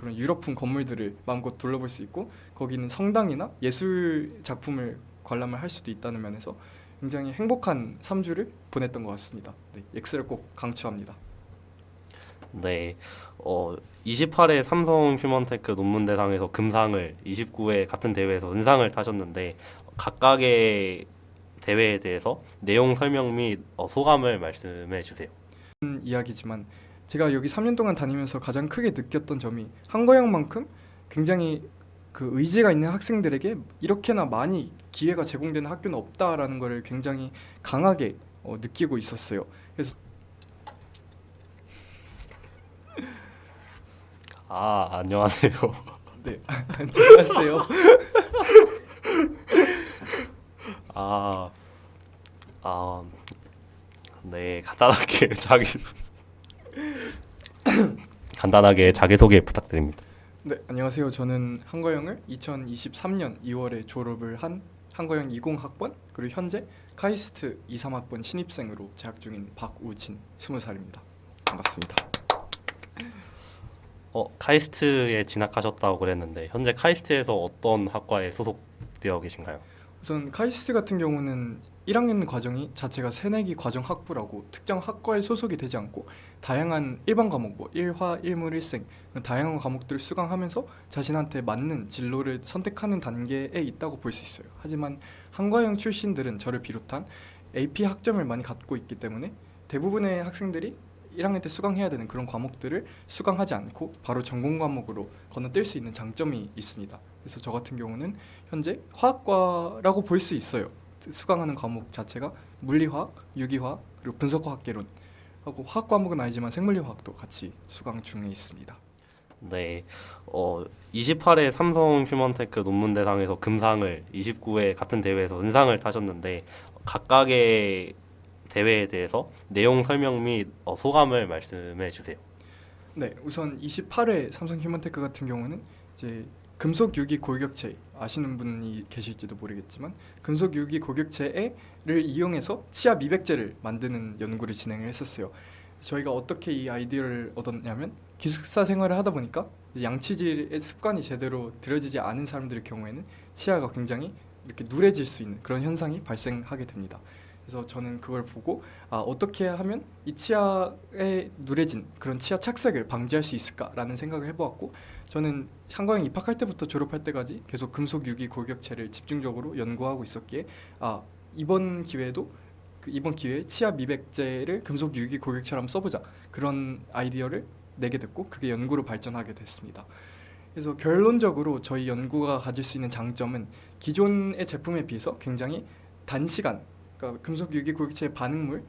그런 유럽풍 건물들을 마음껏 둘러볼 수 있고 거기는 성당이나 예술 작품을 관람을 할 수도 있다는 면에서 굉장히 행복한 3주를 보냈던 것 같습니다. 네, 엑스를 꼭 강추합니다. 네, 28회 삼성 휴먼테크 논문대상에서 금상을, 29회 같은 대회에서 은상을 타셨는데 각각의 대회에 대해서 내용 설명 및 소감을 말씀해 주세요. 이야기지만 제가 여기 3년 동안 다니면서 가장 크게 느꼈던 점이 한거형만큼 굉장히 그 의지가 있는 학생들에게 이렇게나 많이 기회가 제공되는 학교는 없다라는 것을 굉장히 강하게 느끼고 있었어요. 그래서 안녕하세요. 네, 안녕하세요. 아, 네, 간단하게 자기소개 부탁드립니다. 네, 안녕하세요. 저는 한거형을 2023년 2월에 졸업을 한 한거형 20학번 그리고 현재 카이스트 23학번 신입생으로 재학 중인 박우진 20살입니다. 반갑습니다. 카이스트에 진학하셨다고 그랬는데 현재 카이스트에서 어떤 학과에 소속되어 계신가요? 우선 카이스트 같은 경우는 1학년 과정이 자체가 새내기 과정 학부라고 특정 학과에 소속이 되지 않고 다양한 일반 과목, 뭐 일화, 일물, 일생 다양한 과목들을 수강하면서 자신한테 맞는 진로를 선택하는 단계에 있다고 볼 수 있어요. 하지만 한과형 출신들은 저를 비롯한 AP 학점을 많이 갖고 있기 때문에 대부분의 학생들이 1학년 때 수강해야 되는 그런 과목들을 수강하지 않고 바로 전공 과목으로 건너뛸 수 있는 장점이 있습니다. 그래서 저 같은 경우는 현재 화학과라고 볼 수 있어요. 수강하는 과목 자체가 물리화학, 유기화학, 그리고 분석화학개론 하고 화학 과목은 아니지만 생물리화학도 같이 수강 중에 있습니다. 네, 28회 삼성 휴먼테크 논문대상에서 금상을, 29회 같은 대회에서 은상을 타셨는데 각각의 대회에 대해서 내용 설명 및 소감을 말씀해 주세요. 네, 우선 28회 삼성 휴먼테크 같은 경우는 이제 금속 유기 골격체 아시는 분이 계실지도 모르겠지만 금속 유기 골격체를 이용해서 치아 미백제를 만드는 연구를 진행을 했었어요. 저희가 어떻게 이 아이디어를 얻었냐면 기숙사 생활을 하다 보니까 양치질의 습관이 제대로 들여지지 않은 사람들의 경우에는 치아가 굉장히 이렇게 누래질 수 있는 그런 현상이 발생하게 됩니다. 그래서 저는 그걸 보고 어떻게 하면 이 치아에 누래진 그런 치아 착색을 방지할 수 있을까라는 생각을 해보았고 저는 한과형 입학할 때부터 졸업할 때까지 계속 금속 유기 골격체를 집중적으로 연구하고 있었기에 이번 기회에도 이번 기회에 치아 미백제를 금속 유기 골격체로 한번 써보자 그런 아이디어를 내게 됐고 그게 연구로 발전하게 됐습니다. 그래서 결론적으로 저희 연구가 가질 수 있는 장점은 기존의 제품에 비해서 굉장히 단시간 그러니까 금속 유기 골격체의 반응물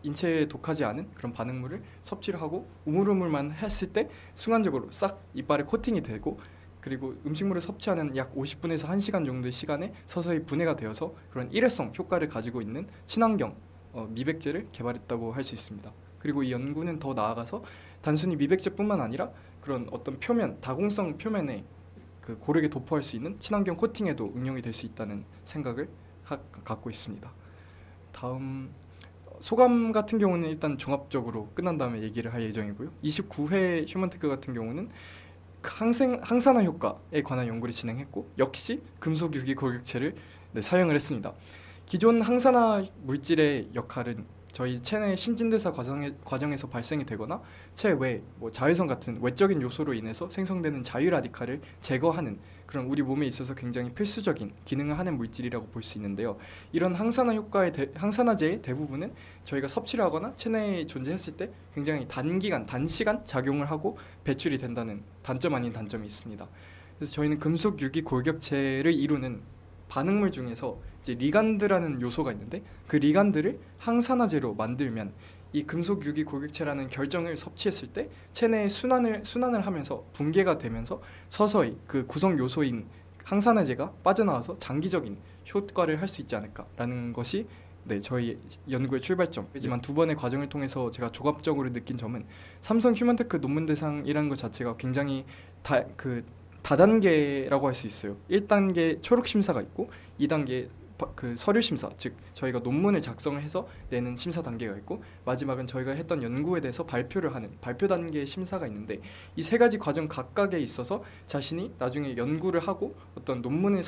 인체에 독하지 않은 그런 반응물을 섭취를 하고 우물우물만 했을 때 순간적으로 싹 이빨에 코팅이 되고 그리고 음식물을 섭취하는 약 50분에서 1시간 정도의 시간에 서서히 분해가 되어서 그런 일회성 효과를 가지고 있는 친환경 미백제를 개발했다고 할 수 있습니다. 그리고 이 연구는 더 나아가서 단순히 미백제뿐만 아니라 그런 어떤 표면, 다공성 표면에 그 고르게 도포할 수 있는 친환경 코팅에도 응용이 될 수 있다는 생각을 갖고 있습니다. 다음 소감 같은 경우는 일단 종합적으로 끝난 다음에 얘기를 할 예정이고요. 29회 휴먼테크 같은 경우는 항산화 효과에 관한 연구를 진행했고 역시 금속 유기 골격체를 사용을 했습니다. 기존 항산화 물질의 역할은 저희 체내 신진대사 과정에서 발생이 되거나 체외 자외선 같은 외적인 요소로 인해서 생성되는 자유라디칼을 제거하는 그런 우리 몸에 있어서 굉장히 필수적인 기능을 하는 물질이라고 볼 수 있는데요. 이런 항산화제의 대부분은 저희가 섭취를 하거나 체내에 존재했을 때 굉장히 단시간 작용을 하고 배출이 된다는 단점 아닌 단점이 있습니다. 그래서 저희는 금속 유기 골격체를 이루는 반응물 중에서 이제 리간드라는 요소가 있는데 그 리간드를 항산화제로 만들면 이 금속 유기 골격체라는 결정을 섭취했을 때 체내에 순환을 하면서 붕괴가 되면서 서서히 그 구성 요소인 항산화제가 빠져나와서 장기적인 효과를 할 수 있지 않을까라는 것이 저희 연구의 출발점이지만 두 번의 과정을 통해서 제가 종합적으로 느낀 점은 삼성 휴먼테크 논문대상이라는 것 자체가 굉장히 다단계라고 할 수 있어요. 1단계 초록 심사가 있고 2단계 그 서류 심사, 즉 저희가 논문을 작성해서 내는 심사 단계가 있고, 마지막은 저희가 했던 연구에 대해서 발표를 하는 발표 단계의 심사가 있는데, 이 세 가지 과정 각각에 있어서 자신이 나중에 연구를 하고 어떤 논문을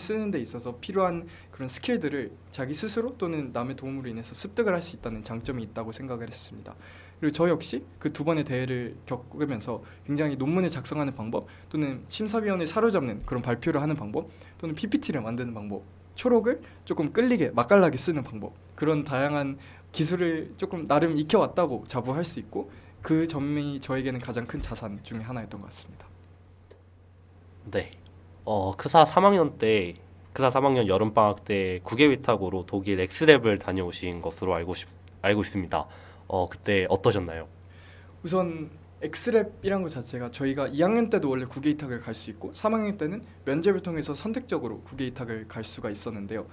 쓰는 데 있어서 필요한 그런 스킬들을 자기 스스로 또는 남의 도움으로 인해서 습득을 할 수 있다는 장점이 있다고 생각을 했습니다. 그리고 저 역시 그 두 번의 대회를 겪으면서 굉장히 논문을 작성하는 방법, 또는 심사위원을 사로잡는 그런 발표를 하는 방법, 또는 PPT를 만드는 방법, 초록을 조금 끌리게 맛깔나게 쓰는 방법, 그런 다양한 기술을 조금 나름 익혀왔다고 자부할 수 있고, 그 점이 저에게는 가장 큰 자산 중에 하나였던 것 같습니다. 네. 크사 3학년 여름방학 때 국외 위탁으로 독일 엑스랩을 다녀오신 것으로 알고 있습니다. 그때 어떠셨나요? 우선 엑스랩이란 것 자체가 저희가 2학년 때도 원래 국외 위탁을 갈 수 있고 3학년 때는 면접을 통해서 선택적으로 국외 위탁을 갈 수가 있었는데요.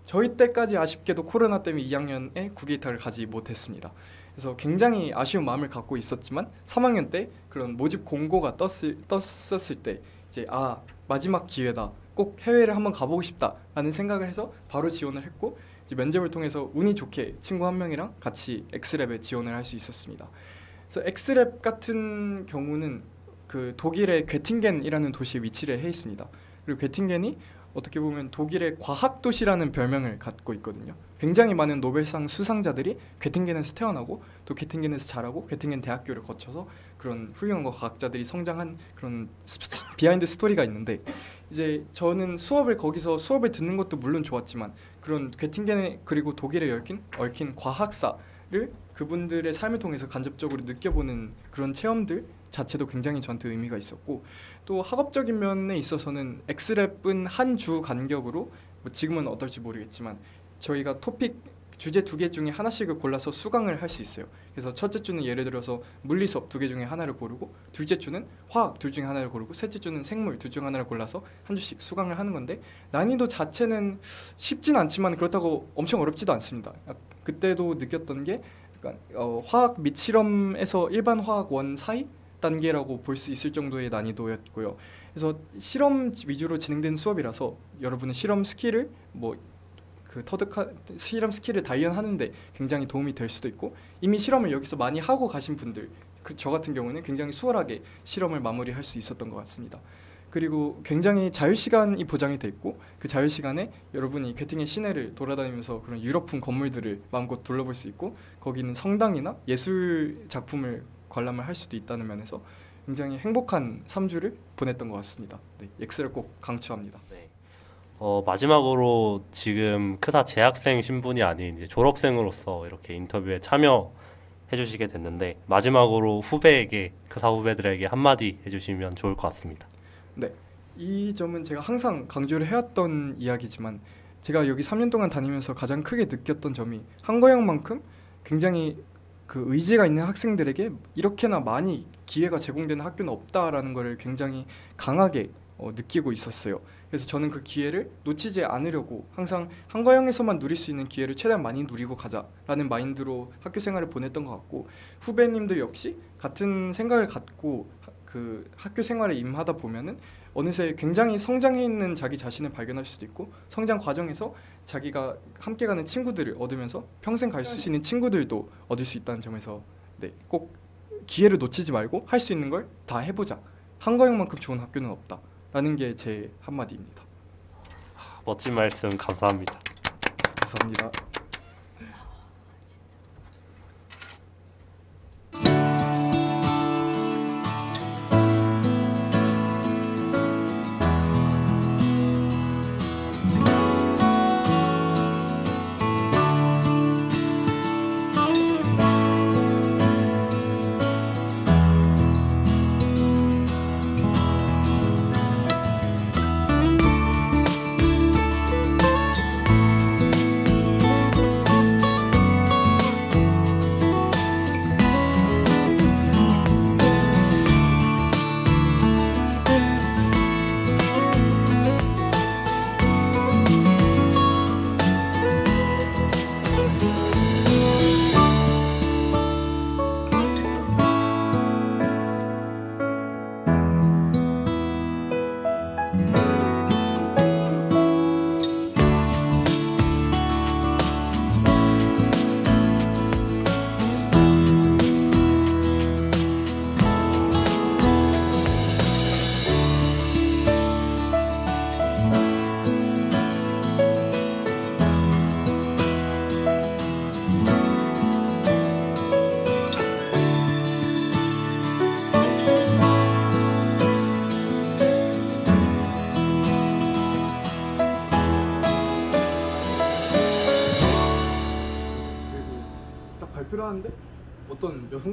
저희 때까지 아쉽게도 코로나 때문에 2학년에 국외 위탁을 가지 못했습니다. 그래서 굉장히 아쉬운 마음을 갖고 있었지만 3학년 때 그런 모집 공고가 떴었을 때 이제 마지막 기회다, 꼭 해외를 한번 가보고 싶다라는 생각을 해서 바로 지원을 했고, 이제 면접을 통해서 운이 좋게 친구 한 명이랑 같이 엑스랩에 지원을 할 수 있었습니다. 그래서 엑스랩 같은 경우는 그 독일의 괴팅겐이라는 도시에 위치를 해 있습니다. 그리고 괴팅겐이 어떻게 보면 독일의 과학 도시라는 별명을 갖고 있거든요. 굉장히 많은 노벨상 수상자들이 괴팅겐에서 태어나고 또 괴팅겐에서 자라고 괴팅겐 대학교를 거쳐서 그런 훌륭한 과학자들이 성장한 그런 비하인드 스토리가 있는데, 이제 저는 거기서 수업을 듣는 것도 물론 좋았지만 그런 괴팅겐에 그리고 독일에 얽힌 과학사를 그분들의 삶을 통해서 간접적으로 느껴보는 그런 체험들 자체도 굉장히 저한테 의미가 있었고, 또 학업적인 면에 있어서는 엑스랩은 한 주 간격으로, 뭐 지금은 어떨지 모르겠지만 저희가 토픽 주제 2개 중에 하나씩을 골라서 수강을 할 수 있어요. 그래서 첫째 주는 예를 들어서 물리 수업 2개 중에 하나를 고르고, 둘째 주는 화학 둘 중에 하나를 고르고, 셋째 주는 생물 둘 중 하나를 골라서 한 주씩 수강을 하는 건데, 난이도 자체는 쉽진 않지만 그렇다고 엄청 어렵지도 않습니다. 그때도 느꼈던 게 화학 및 실험에서 일반 화학 1 사이 단계라고 볼 수 있을 정도의 난이도였고요. 그래서 실험 위주로 진행된 수업이라서 여러분의 실험 스킬을 실험 스킬을 단련하는데 굉장히 도움이 될 수도 있고, 이미 실험을 여기서 많이 하고 가신 분들, 저 같은 경우는 굉장히 수월하게 실험을 마무리할 수 있었던 것 같습니다. 그리고 굉장히 자유시간이 보장이 돼 있고, 그 자유시간에 여러분이 괴팅의 시내를 돌아다니면서 그런 유럽풍 건물들을 마음껏 둘러볼 수 있고, 거기는 성당이나 예술 작품을 관람을 할 수도 있다는 면에서 굉장히 행복한 3주를 보냈던 것 같습니다. 네, 엑스를 꼭 강추합니다. 네. 마지막으로 지금 크사 재학생 신분이 아닌 이제 졸업생으로서 이렇게 인터뷰에 참여해 주시게 됐는데, 마지막으로 크사 후배들에게 한마디 해주시면 좋을 것 같습니다. 네, 이 점은 제가 항상 강조를 해왔던 이야기지만, 제가 여기 3년 동안 다니면서 가장 크게 느꼈던 점이, 한거형만큼 굉장히 그 의지가 있는 학생들에게 이렇게나 많이 기회가 제공되는 학교는 없다라는 것을 굉장히 강하게 느끼고 있었어요. 그래서 저는 그 기회를 놓치지 않으려고 항상 한과형에서만 누릴 수 있는 기회를 최대한 많이 누리고 가자라는 마인드로 학교 생활을 보냈던 것 같고, 후배님들 역시 같은 생각을 갖고 그 학교 생활에 임하다 보면은 어느새 굉장히 성장해 있는 자기 자신을 발견할 수도 있고, 성장 과정에서 자기가 함께 가는 친구들을 얻으면서 평생 갈 수 있는 친구들도 얻을 수 있다는 점에서, 네, 꼭 기회를 놓치지 말고 할 수 있는 걸 다 해보자. 한과형만큼 좋은 학교는 없다라는 게 제 한마디입니다. 멋진 말씀 감사합니다. 감사합니다. 필요한데 어떤 여성